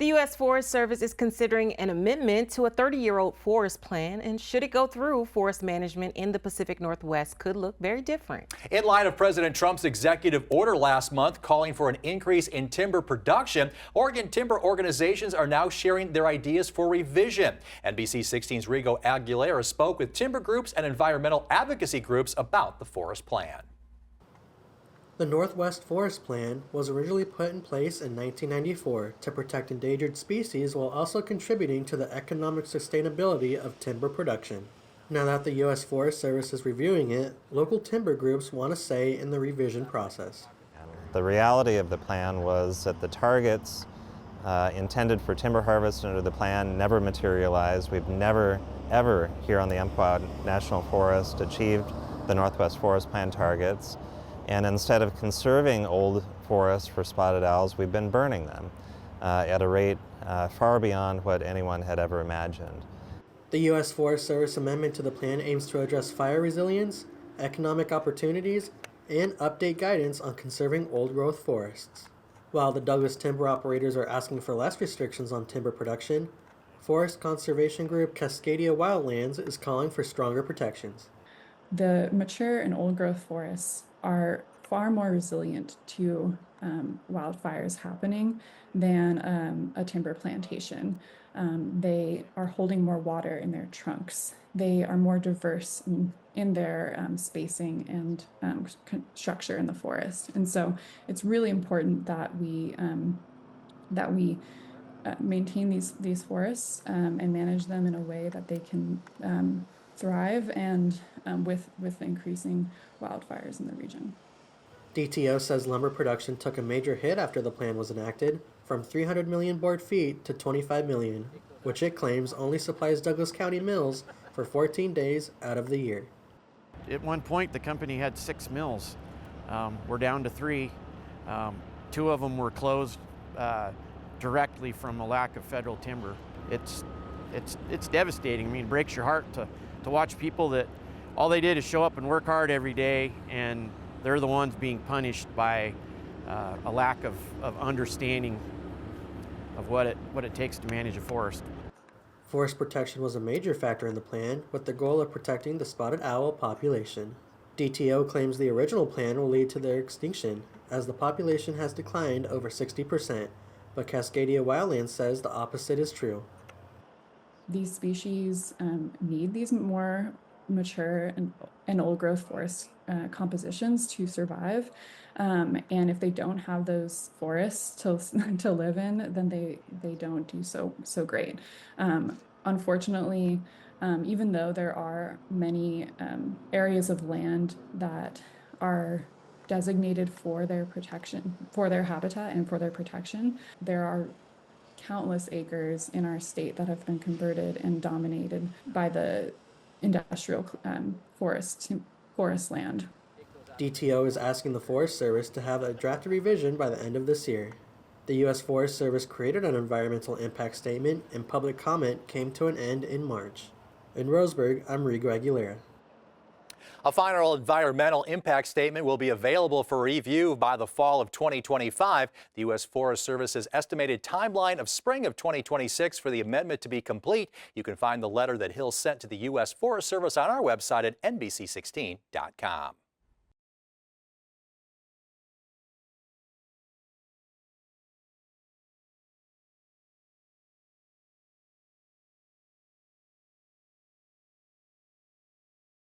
The U.S. Forest Service is considering an amendment to a 30-year-old forest plan, and should it go through, forest management in the Pacific Northwest could look very different. In light of President Trump's executive order last month calling for an increase in timber production, Oregon timber organizations are now sharing their ideas for revision. NBC 16's Rigo Aguilera spoke with timber groups and environmental advocacy groups about the forest plan. The Northwest Forest Plan was originally put in place in 1994 to protect endangered species while also contributing to the economic sustainability of timber production. Now that the U.S. Forest Service is reviewing it, local timber groups want a say in the revision process. The reality of the plan was that the targets intended for timber harvest under the plan never materialized. We've never, ever here on the Umpqua National Forest achieved the Northwest Forest Plan targets. And instead of conserving old forests for spotted owls, we've been burning them at a rate far beyond what anyone had ever imagined. The U.S. Forest Service amendment to the plan aims to address fire resilience, economic opportunities, and update guidance on conserving old-growth forests. While the Douglas timber operators are asking for less restrictions on timber production, forest conservation group Cascadia Wildlands is calling for stronger protections. The mature and old-growth forests are far more resilient to wildfires happening than a timber plantation. They are holding more water in their trunks. They are more diverse in their spacing and structure in the forest. And so it's really important that we maintain these forests and manage them in a way that they can thrive and with increasing wildfires in the region. DTO says lumber production took a major hit after the plan was enacted, from 300 million board feet to 25 million, which it claims only supplies Douglas County mills for 14 days out of the year. At one point, the company had 6 mills. We're down to 3. 2 of them were closed directly from a lack of federal timber. It's devastating. I mean, it breaks your heart to watch people that all they did is show up and work hard every day, and they're the ones being punished by a lack of understanding of what it takes to manage a forest. Forest protection was a major factor in the plan, with the goal of protecting the spotted owl population. DTO claims the original plan will lead to their extinction, as the population has declined over 60%, but Cascadia Wildlands says the opposite is true. These species need these more mature and old-growth forest compositions to survive, and if they don't have those forests to live in, then they don't do so great. Unfortunately, even though there are many areas of land that are designated for their protection, for their habitat and for their protection, there are countless acres in our state that have been converted and dominated by the industrial forest land. DTO is asking the Forest Service to have a drafted revision by the end of this year. The U.S. Forest Service created an environmental impact statement, and public comment came to an end in March. In Roseburg, I'm Rigo Aguilera. A final environmental impact statement will be available for review by the fall of 2025. The U.S. Forest Service's estimated timeline of spring of 2026 for the amendment to be complete. You can find the letter that Hill sent to the U.S. Forest Service on our website at NBC16.com.